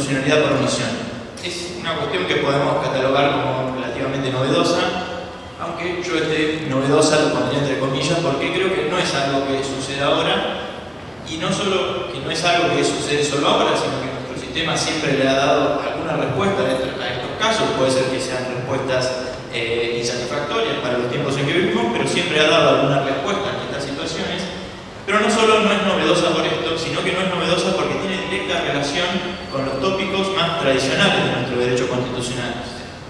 inconstitucionalidad por omisión. Es una cuestión que podemos catalogar como relativamente novedosa, aunque yo novedosa lo pondría entre comillas porque creo que no es algo que sucede ahora, y no solo que no es algo que sucede solo ahora, sino que nuestro sistema siempre le ha dado alguna respuesta a estos casos. Puede ser que sean respuestas insatisfactorias para los tiempos en que vivimos, pero siempre ha dado alguna respuesta a estas situaciones. Pero no solo no es novedosa por esto, sino que no es novedosa porque tiene directa relación con los tópicos más tradicionales de nuestro derecho constitucional.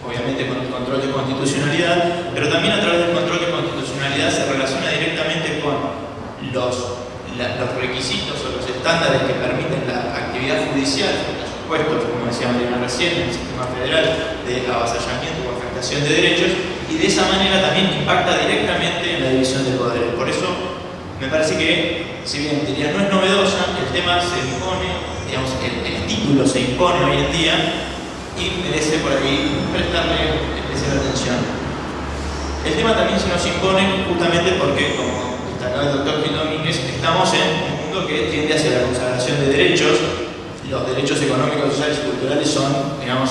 Obviamente con el control de constitucionalidad, pero también a través del control de constitucionalidad se relaciona directamente con los requisitos o los estándares que permiten la actividad judicial, los supuestos, como decía Mariana recién, en el sistema federal de avasallamiento o afectación de derechos, y de esa manera también impacta directamente en la división de poderes. Por eso me parece que, si bien diría no es novedosa, el tema se impone, digamos, el título se impone hoy en día y merece por ahí prestarle especial atención. El tema también se nos impone justamente porque, como destacaba el doctor Gil Domínguez, estamos en un mundo que tiende hacia la consagración de derechos. Los derechos económicos, sociales y culturales son, digamos,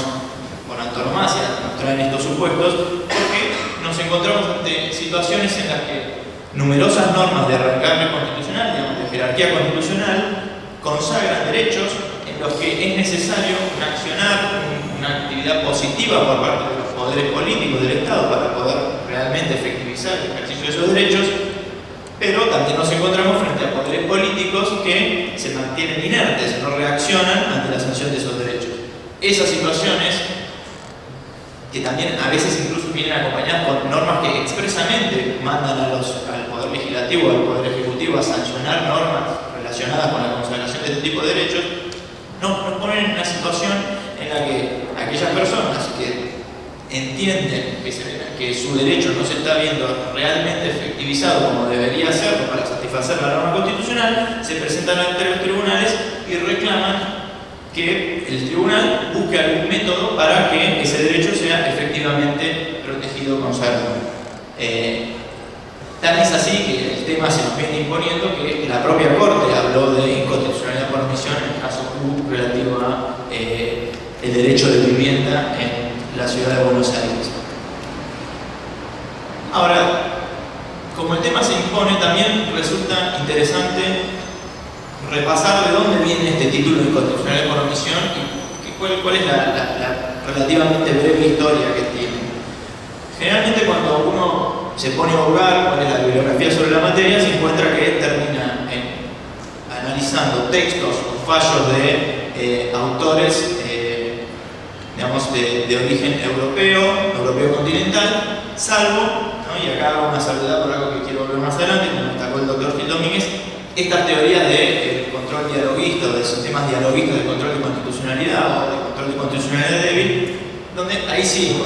por antonomasia, nos traen estos supuestos, porque nos encontramos ante situaciones en las que numerosas normas de arraigambre constitucional, digamos, de jerarquía constitucional, consagran derechos en los que es necesario un accionar, una actividad positiva por parte de los poderes políticos del Estado para poder realmente efectivizar el ejercicio de esos derechos, pero también nos encontramos frente a poderes políticos que se mantienen inertes, no reaccionan ante la sanción de esos derechos. Esas situaciones, que también a veces incluso vienen acompañadas por normas que expresamente mandan al Poder Legislativo, al Poder Ejecutivo a sancionar normas relacionadas con la consagración de este tipo de derechos, nos ponen en una situación en la que aquellas personas que entienden que su derecho no se está viendo realmente efectivizado como debería hacerlo para satisfacer la norma constitucional, se presentan ante los tribunales y reclaman que el tribunal busque algún método para que ese derecho sea efectivamente protegido o consagrado. Tan es así que el tema se nos viene imponiendo que la propia Corte habló de inconstitucionalidad por omisión en el caso relativo a el derecho de vivienda en la ciudad de Buenos Aires. Ahora, como el tema se impone, también resulta interesante repasar de dónde viene este título de inconstitucionalidad por omisión y cuál es la relativamente breve historia que tiene. Generalmente cuando uno se pone a buscar cuál es la bibliografía sobre la materia, se encuentra que termina analizando textos o fallos de autores digamos de origen europeo continental, salvo, ¿no? Y acá hago una salvedad por algo que quiero ver más adelante, como destacó el doctor Gil Domínguez, estas teorías de control dialoguista, de sistemas dialoguistas de control de constitucionalidad o de control de constitucionalidad débil, donde ahí sí,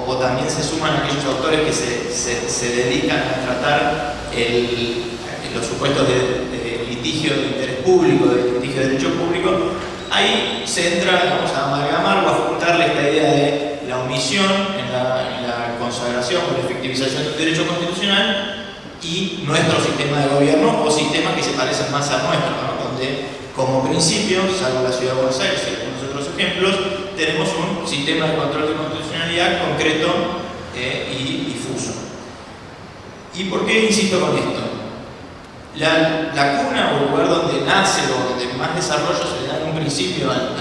o también se suman aquellos autores que se dedican a tratar los supuestos de litigio de interés público, de litigio de derecho público. Ahí se entra, digamos, a amalgamar o a juntarle esta idea de la omisión en la consagración o la efectivización del derecho constitucional y nuestro sistema de gobierno o sistemas que se parecen más a nuestro, ¿no? Donde, como principio, salvo la ciudad de Buenos Aires y algunos otros ejemplos, tenemos un sistema de control de constitucionalidad concreto y difuso. ¿Y por qué insisto con esto? La cuna o el lugar donde nace o donde más desarrollo se le da en un principio al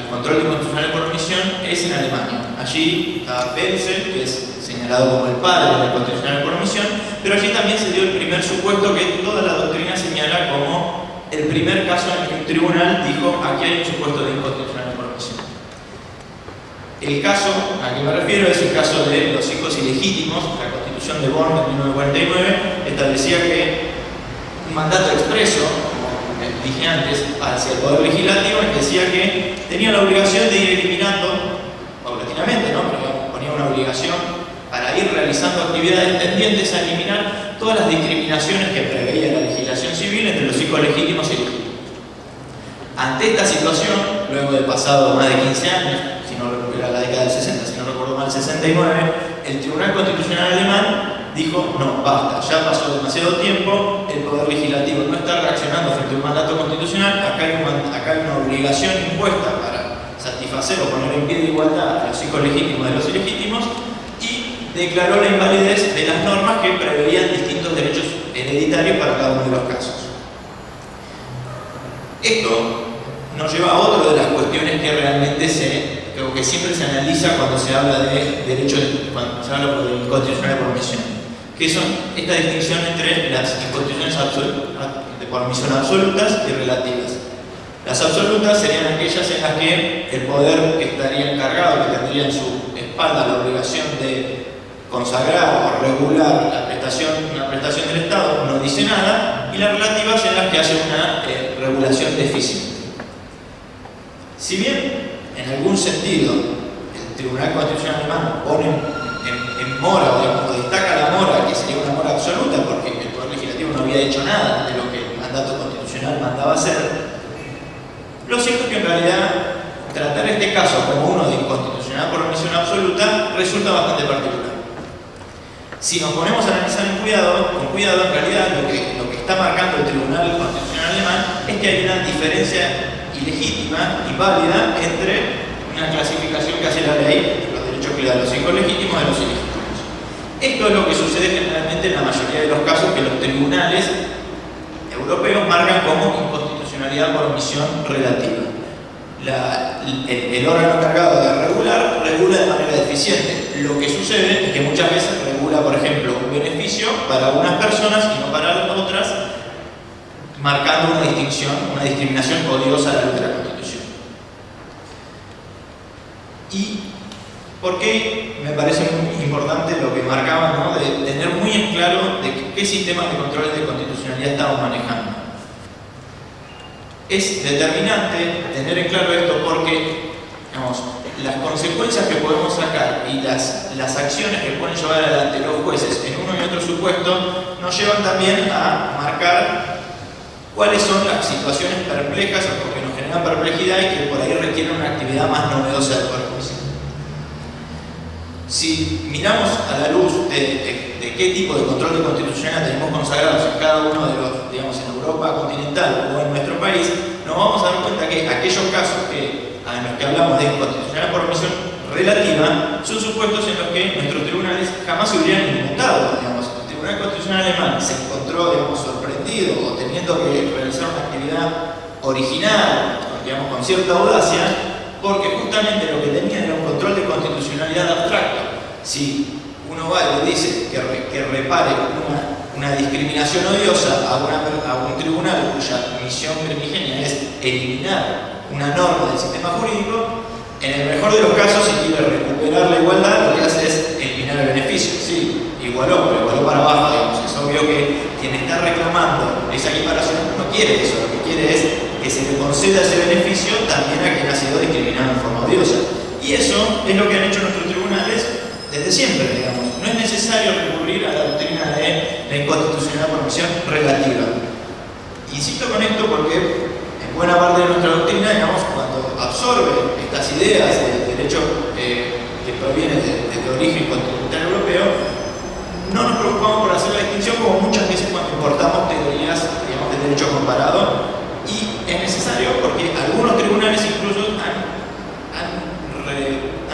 control de constitucionalidad por omisión es en Alemania. Allí está Wenzel, que es señalado como el padre de la constitucionalidad por omisión, pero allí también se dio el primer supuesto que toda la doctrina señala como el primer caso en el que un tribunal dijo aquí hay un supuesto de inconstitucionalidad por omisión. El caso al que me refiero es el caso de los hijos ilegítimos. La Constitución de Bonn de 1949 establecía que un mandato expreso, como dije antes, hacia el Poder Legislativo, decía que tenía la obligación de ir eliminando paulatinamente, ¿no? Pero ponía una obligación para ir realizando actividades tendientes a eliminar todas las discriminaciones que preveía la legislación civil entre los hijos legítimos y ilegítimos. Ante esta situación, luego de pasado más de 15 años, si no era la década del 60, si no recuerdo mal, 69, el Tribunal Constitucional Alemán dijo, no, basta, ya pasó demasiado tiempo, el Poder Legislativo no está reaccionando frente a un mandato constitucional, acá hay una obligación impuesta para satisfacer satisfacer o poner en pie de igualdad a los hijos legítimos de los ilegítimos, y declaró la invalidez de las normas que preveían distintos derechos hereditarios para cada uno de los casos. Esto nos lleva a otra de las cuestiones que realmente creo que siempre se analiza cuando se habla de derechos, cuando se habla del constitucional por omisión, que son esta distinción entre las inconstituciones por omisión absolutas y relativas. Las absolutas serían aquellas en las que el poder que estaría encargado, que tendría en su espalda la obligación de consagrar o regular una prestación del Estado, no dice nada, y las relativas en las que hace una regulación deficiente. Si bien en algún sentido el Tribunal Constitucional alemán pone en mora, o destaca la mora, que sería una mora absoluta porque el Poder Legislativo no había hecho nada de lo que el mandato constitucional mandaba hacer, lo cierto es que en realidad tratar este caso como uno de inconstitucional por omisión absoluta resulta bastante particular. Si nos ponemos a analizar con cuidado, en realidad lo que está marcando el Tribunal Constitucional alemán es que hay una diferencia ilegítima y válida entre una clasificación que hace la ley, los derechos que le da a los hijos legítimos de los ilegítimos. Esto es lo que sucede generalmente en la mayoría de los casos que los tribunales europeos marcan como inconstitucionalidad por omisión relativa. El órgano encargado de regular, regula de manera deficiente. Lo que sucede es que muchas veces regula, por ejemplo, un beneficio para unas personas y no para otras, marcando una discriminación odiosa a la luz de la Constitución. ¿Y por qué me parece muy importante lo que marcaban, ¿no? De tener muy en claro de qué sistemas de control de constitucionalidad estamos manejando? Es determinante tener en claro esto porque, digamos, las consecuencias que podemos sacar y las acciones que pueden llevar adelante los jueces en uno y otro supuesto nos llevan también a marcar cuáles son las situaciones perplejas o que nos generan perplejidad y que por ahí requieren una actividad más novedosa del Poder Judicial. Si miramos a la luz de qué tipo de control de constitucionalidad tenemos consagrados en cada uno de los, digamos, en Europa continental o en nuestro país, nos vamos a dar cuenta que aquellos casos en los que hablamos de inconstitucionalidad por omisión relativa son supuestos en los que nuestros tribunales jamás se hubieran inmutado. Digamos, el Tribunal Constitucional alemán se encontró, digamos, sorprendido o teniendo que realizar una actividad original, digamos, con cierta audacia, porque justamente lo que tenía era un control de constitucionalidad abstracto. Si uno va y le dice que repare una discriminación odiosa a un tribunal cuya misión primigenia es eliminar una norma del sistema jurídico, en el mejor de los casos, si quiere recuperar la igualdad, lo que hace es eliminar el beneficio. Sí, igualó, pero igualó para abajo, digamos. Es obvio que quien está reclamando esa equiparación no quiere eso, lo que quiere es que se le conceda ese beneficio también a quien ha sido discriminado en forma odiosa. Y eso es lo que han hecho nuestros tribunales desde siempre, digamos. No es necesario recurrir a la doctrina de la inconstitucionalidad por omisión relativa. Insisto con esto porque en buena parte de nuestra doctrina, digamos, cuando absorbe estas ideas del derecho que proviene de origen continental europeo, no nos preocupamos por hacer la distinción como muchas veces cuando importamos teorías, digamos, del derecho comparado. Y es necesario porque algunos tribunales incluso han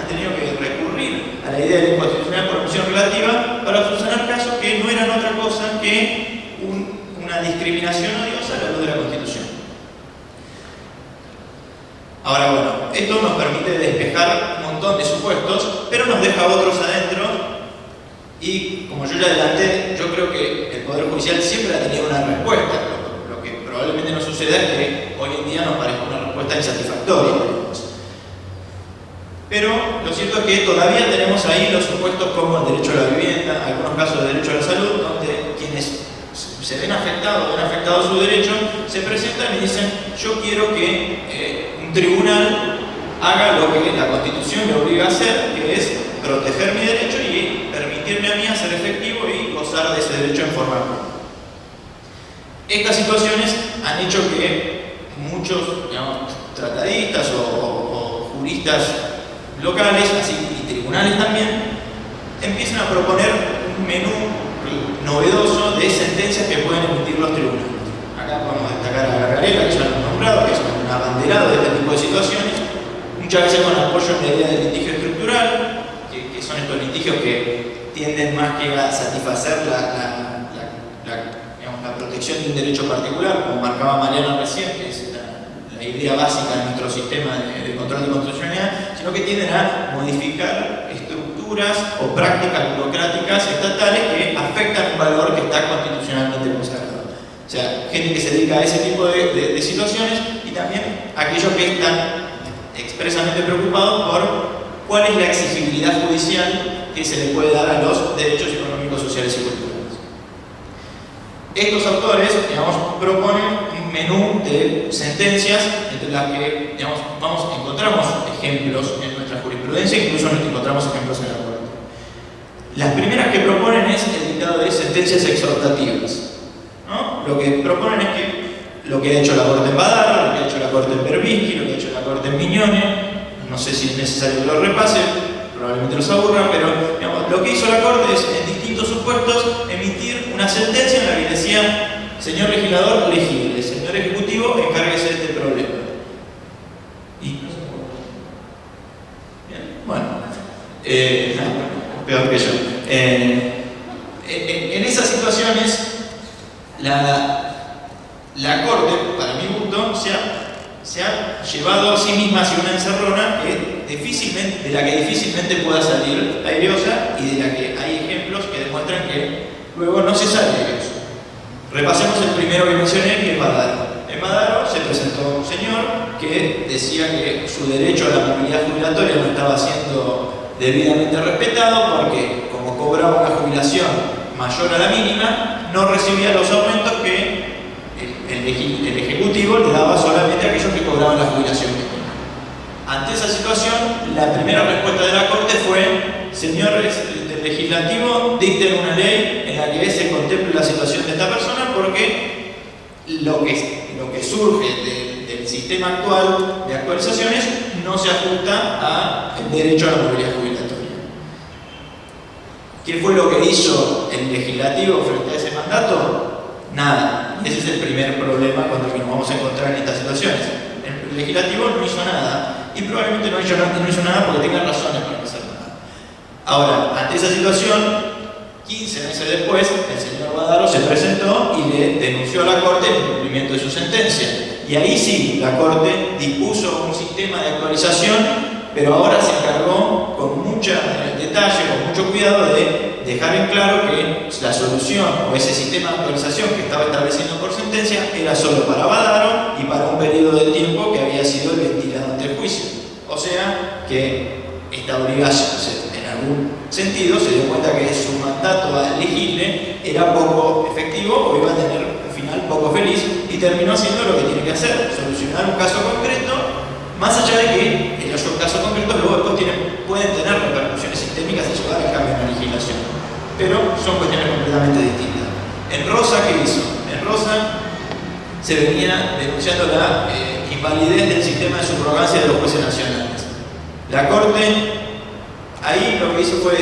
tenido que recurrir a la idea de la inconstitucionalidad por omisión relativa para solucionar casos que no eran otra cosa que una discriminación odiosa a la luz de la Constitución. Ahora, bueno, esto nos permite despejar un montón de supuestos, pero nos deja otros adentro. Y como yo ya adelanté, yo creo que el Poder Judicial siempre ha tenido una respuesta. Lo que probablemente no suceda es que hoy en día nos parezca una respuesta insatisfactoria. Pero lo cierto es que todavía tenemos ahí los supuestos como el derecho a la vivienda, algunos casos de derecho a la salud, donde quienes se ven afectados su derecho, se presentan y dicen: yo quiero que un tribunal haga lo que la Constitución le obliga a hacer, que es proteger mi derecho y permitirme a mí hacer efectivo y gozar de ese derecho en forma común. Estas situaciones han hecho que muchos, digamos, tratadistas o juristas locales, así y tribunales también, empiecen a proponer un menú novedoso de sentencias que pueden emitir los tribunales. Acá podemos destacar a Gargarella, que ya lo hemos nombrado, que es un abanderado de este tipo de situaciones, un muchas veces con apoyo en la idea del litigio estructural, que son estos litigios que tienden más que a satisfacer digamos, la protección de un derecho particular, como marcaba Mariana recién, que es la idea básica de nuestro sistema de control de constitucionalidad, sino que tienden a modificar estructuras o prácticas burocráticas estatales que afectan un valor que está constitucionalmente consagrado. O sea, gente que se dedica a ese tipo de situaciones, y también aquellos que están expresamente preocupados por cuál es la exigibilidad judicial que se le puede dar a los derechos económicos, sociales y culturales. Estos autores, digamos, proponen un menú de sentencias entre las que, digamos, encontramos ejemplos en nuestra jurisprudencia, incluso encontramos ejemplos en la Corte. Las primeras que proponen es el dictado de sentencias exhortativas, ¿no? Lo que proponen es que lo que ha hecho la Corte en Badar, lo que ha hecho la Corte en Berbisky, lo que ha hecho la Corte en Mignone, no sé si es necesario que lo repase, probablemente los aburra, pero digamos, lo que hizo la Corte es, en distintos supuestos, emitir una sentencia en la que decía: señor legislador, legisle, señor ejecutivo, encárguese de este problema. Y no se puede. Bien, bueno, peor que yo. En esas situaciones, la Corte, para mi gusto, se ha llevado a sí misma hacia una encerrona de la que difícilmente pueda salir airosa, y de la que hay ejemplos que demuestran que luego no se sale airoso. Repasemos el primero que mencioné, que es Badaro. En Badaro se presentó un señor que decía que su derecho a la movilidad jubilatoria no estaba siendo debidamente respetado porque, como cobraba una jubilación mayor a la mínima, no recibía los aumentos que el Ejecutivo le daba solamente a aquellos que cobraban la jubilación mínima. Ante esa situación, la primera respuesta de la Corte fue: señores del Legislativo, dicten una ley en la que se contemple la situación de esta persona, porque lo que surge del sistema actual de actualizaciones no se ajusta al derecho a la movilidad jubilatoria. ¿Qué fue lo que hizo el Legislativo frente a ese mandato? Nada. Ese es el primer problema con el que nos vamos a encontrar en estas situaciones. El Legislativo no hizo nada, y probablemente no hizo nada porque tenga razones para no hacer nada. Ahora, ante esa situación, 15 meses después, el señor Badaro se presentó y le denunció a la Corte el incumplimiento de su sentencia. Y ahí sí, la Corte dispuso un sistema de actualización, pero ahora se encargó con mucho detalle, con mucho cuidado, de dejar en claro que la solución o ese sistema de actualización que estaba estableciendo por sentencia era solo para Badaro y para un periodo de tiempo que había sido el ventilado ante el juicio. O sea que esta obligación, en algún sentido, se dio cuenta que su mandato a elegirle era poco efectivo o iba a tener un final poco feliz, y terminó haciendo lo que tiene que hacer: solucionar un caso concreto, más allá de que esos casos concretos luego después pueden tener repercusiones sistémicas y llevar al cambio en la legislación, pero son cuestiones completamente distintas. En Rosa, ¿qué hizo? En Rosa se venía denunciando la invalidez del sistema de subrogancia de los jueces nacionales. La Corte ahí lo que hizo fue,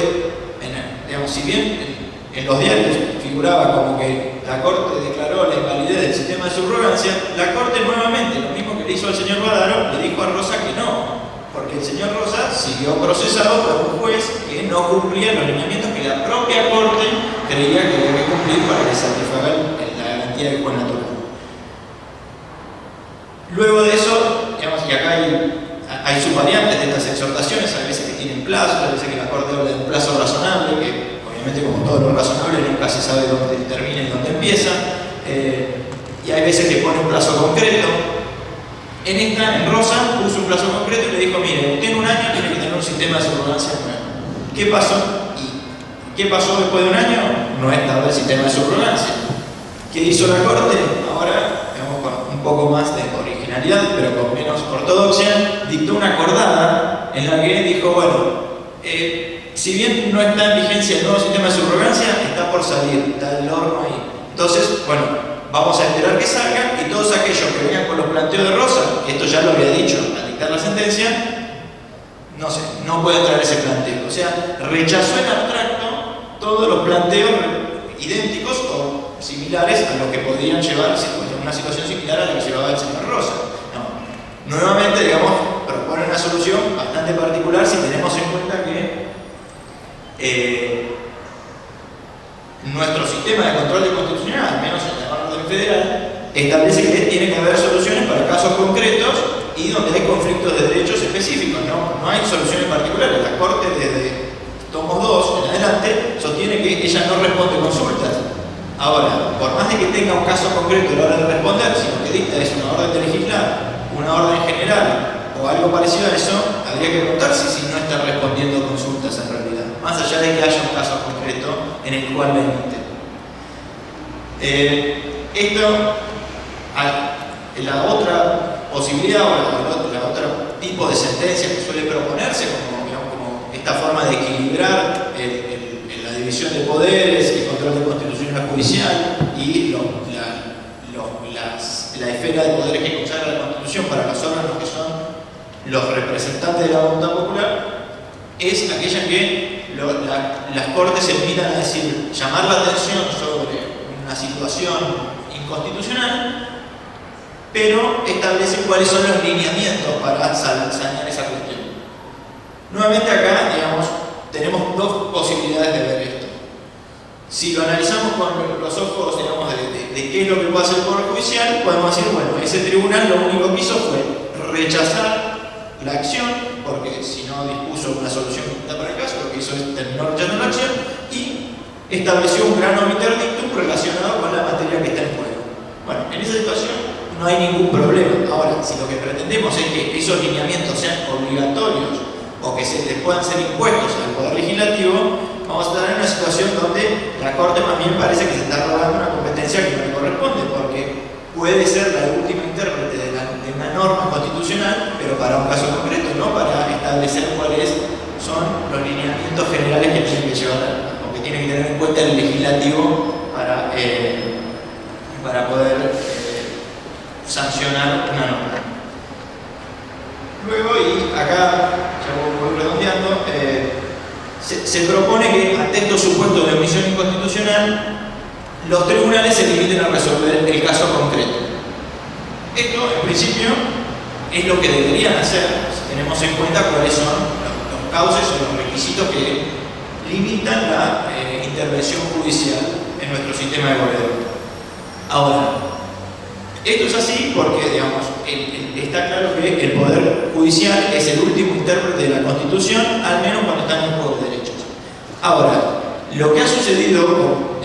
digamos, si bien en los diarios figuraba como que la Corte declaró la invalidez del sistema de subrogancia, la Corte nuevamente, lo mismo que le hizo al señor Badaro, le dijo a Rosa que no, porque el señor Rosa siguió procesado por un juez que no cumplía los lineamientos que la propia Corte creía que había que cumplir para que satisfaga la garantía del juez natural. Luego de eso, digamos, y acá hay subvariantes de estas exhortaciones, hay veces que tienen plazo, hay veces que la Corte habla de un plazo razonable, que obviamente, como todo lo razonable, nunca se sabe dónde termina y dónde empieza, y hay veces que pone un plazo concreto. En Rosa puso un plazo concreto y le dijo: mire, usted en un año tiene que tener un sistema de subrogancia nuevo. ¿Qué pasó? ¿Y qué pasó después de un año? No estaba el sistema de subrogancia. ¿Qué hizo la Corte? Ahora, digamos, con un poco más de originalidad, pero con menos ortodoxia, dictó una acordada en la que dijo: bueno, si bien no está en vigencia el nuevo sistema de subrogancia, está por salir, está el horno ahí. Entonces, bueno, vamos a esperar que salgan, y todos aquellos que venían con los planteos de Rosa, que esto ya lo había dicho al dictar la sentencia, no pueden traer ese planteo. O sea, rechazó en abstracto todos los planteos idénticos o similares a los que podrían llevar una situación similar a la que llevaba el señor Rosa. No. Nuevamente, digamos, propone una solución bastante particular si tenemos en cuenta que nuestro sistema de control de constitucionalidad, al menos en la orden federal, establece que tiene que haber soluciones para casos concretos y donde hay conflictos de derechos específicos. No hay soluciones particulares. La Corte, desde tomos 2 en adelante, sostiene que ella no responde consultas. Ahora, por más de que tenga un caso concreto a la hora de responder, si lo que dicta es una orden de legislar, una orden general o algo parecido a eso, habría que preguntarse si no está respondiendo consultas en realidad, más allá de que haya un caso concreto en el cual la emite. La otra posibilidad o la otro tipo de sentencia que suele proponerse como esta forma de equilibrar la división de poderes, el control de constitucionalidad judicial y la esfera de poderes que consagra la Constitución para los órganos que son los representantes de la voluntad popular, es aquella en que las Cortes se limitan a decir, llamar la atención sobre una situación inconstitucional, pero establecen cuáles son los lineamientos para sanear esa cuestión. Nuevamente acá, tenemos dos posibilidades de ver esto. Si lo analizamos con los ojos, de qué es lo que puede hacer el Poder Judicial, podemos decir, bueno, ese tribunal lo único que hizo fue rechazar la acción, porque si no dispuso una solución justa para el caso, lo que hizo es terminar rechazando la acción y estableció un gran interdictum relacionado con la materia que está en juego. Bueno, en esa situación no hay ningún problema. Ahora, si lo que pretendemos es que esos lineamientos sean obligatorios o que se les puedan ser impuestos al Poder Legislativo, vamos a estar en una situación donde la Corte más bien parece que se está robando una competencia que no le corresponde, porque puede ser la última intérprete de una norma constitucional, pero para un caso concreto, no para establecer cuáles son los lineamientos generales que tiene que llevar o que tiene que tener en cuenta el legislativo para poder sancionar una norma. Luego, y acá ya voy redondeando, se propone que ante estos supuestos de omisión inconstitucional, los tribunales se limiten a resolver el caso concreto. Esto, en principio, es lo que deberían hacer si tenemos en cuenta cuáles son los cauces o los requisitos que limitan la intervención judicial en nuestro sistema de gobierno. Ahora, esto es así porque, está claro que el Poder Judicial es el último intérprete de la Constitución, al menos cuando están en juego derechos. Ahora, lo que ha sucedido,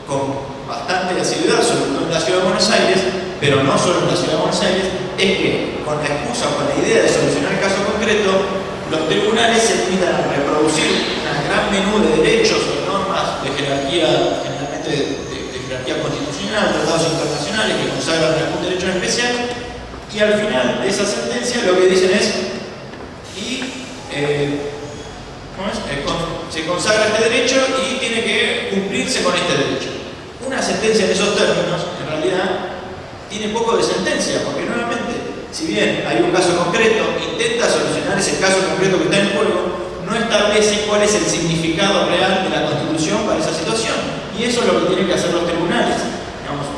con bastante asiduidad, sobre todo en la Ciudad de Buenos Aires, pero no solo en la Ciudad de Buenos Aires, es que con la excusa o con la idea de solucionar el caso concreto, los tribunales se limitan a reproducir un gran menú de derechos o normas de jerarquía, generalmente de jerarquía constitucional, tratados internacionales que consagran algún derecho en especial, y al final de esa sentencia lo que dicen es se consagra este derecho y tiene que cumplirse con este derecho. Una sentencia en esos términos, en realidad, tiene poco de sentencia, porque nuevamente, si bien hay un caso concreto, intenta solucionar ese caso concreto que está en juego, no establece cuál es el significado real de la Constitución para esa situación. Y eso es lo que tienen que hacer los tribunales.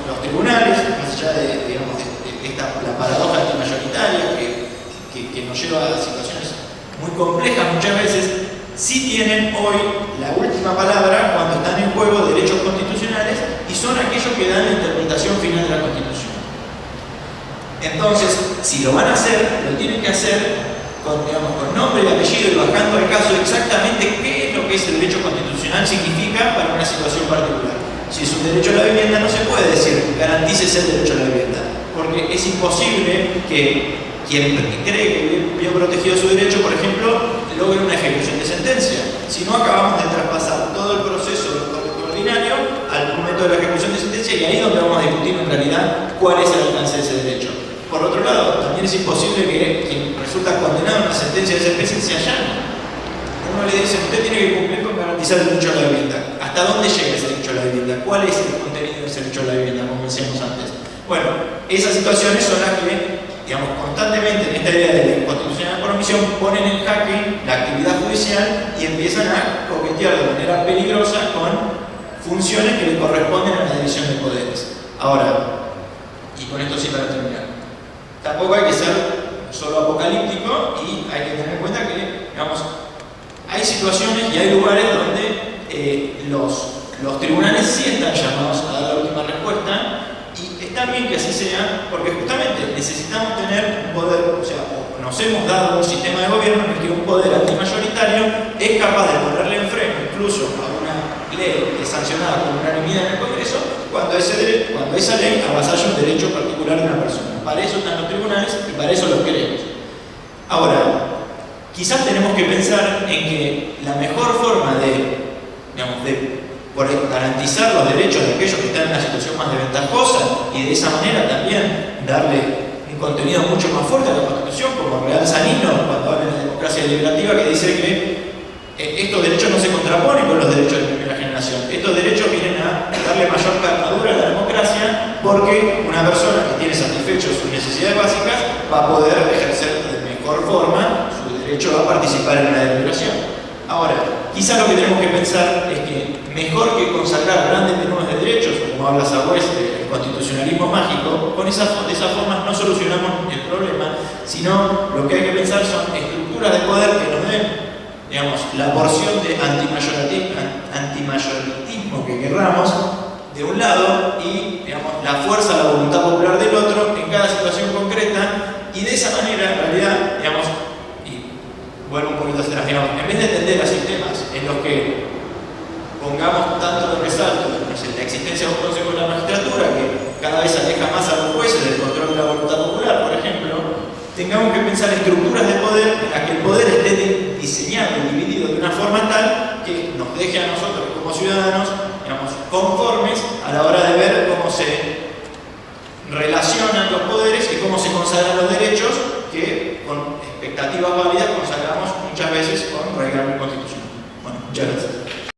Los tribunales, más allá de la paradoja antimayoritaria que nos lleva a situaciones muy complejas muchas veces, sí tienen hoy la última palabra cuando están en juego derechos constitucionales y son aquellos que dan la interpretación final de la Constitución. Entonces, si lo van a hacer, lo tienen que hacer con nombre y apellido y bajando al caso exactamente qué es lo que ese derecho constitucional significa para una situación particular. Si es un derecho a la vivienda, no se puede decir garantícese el derecho a la vivienda, porque es imposible que quien cree que vio protegido su derecho, por ejemplo, logre una ejecución de sentencia. Si no, acabamos de traspasar todo el proceso ordinario al momento de la ejecución de sentencia y ahí es donde vamos a discutir en realidad cuál es el alcance de ese derecho. Por otro lado, también es imposible que quien resulta condenado a una sentencia de esa especie se allane. Uno le dice, usted tiene que cumplir con garantizar el derecho a la vivienda. ¿Hasta dónde llega ese derecho a la vivienda? ¿Cuál es el contenido de ese derecho a la vivienda, como decíamos antes? Bueno, esas situaciones son las que, constantemente en esta idea de la inconstitucionalidad por omisión ponen en jaque la actividad judicial y empiezan a coquetear de manera peligrosa con funciones que le corresponden a la división de poderes. Ahora, y con esto sí para terminar, tampoco hay que ser solo apocalíptico, y hay que tener en cuenta que, digamos, hay situaciones y hay lugares donde los tribunales sí están llamados a dar la última respuesta, y está bien que así sea, porque justamente necesitamos tener un poder, o sea, nos hemos dado un sistema de gobierno en el que un poder antimayoritario es capaz de ponerle en freno incluso a una ley sancionada por unanimidad en el Congreso cuando esa ley avasalla un derecho particular de una persona. Para eso están los tribunales y para eso los queremos. Ahora, quizás tenemos que pensar en que la mejor forma de garantizar los derechos de aquellos que están en una situación más desventajosa y de esa manera también darle un contenido mucho más fuerte a la Constitución, como Real Sanino cuando habla de la democracia deliberativa, que dice que estos derechos no se contraponen con los derechos de primera generación. Estos derechos vienen a darle mayor cargadura a la democracia porque una persona que tiene satisfechos sus necesidades básicas va a poder ejercer de mejor forma su derecho a participar en la deliberación. Ahora, quizá lo que tenemos que pensar es que mejor que consagrar grandes menús de derechos, como habla Sagüez del constitucionalismo mágico, de esa forma no solucionamos el problema, sino lo que hay que pensar son estructuras de poder que nos den, digamos, la porción de antimayoritismo que querramos de un lado y, digamos, la fuerza, la voluntad popular del otro en cada situación concreta, y de esa manera, en realidad, digamos, y vuelvo un poquito hacia atrás, digamos, en vez de entender a sistemas en los que pongamos tanto de resalto, no sé, la existencia de un consejo de la magistratura que cada vez aleja más a los jueces del control de la voluntad popular, por ejemplo, tengamos que pensar estructuras de poder en las que el poder esté diseñado y dividido de una forma tal que nos deje a nosotros como ciudadanos, digamos, conformes a la hora de ver cómo se relacionan los poderes y cómo se consagran los derechos que con expectativas válidas consagramos muchas veces con reglamento constitucional. Bueno, muchas gracias.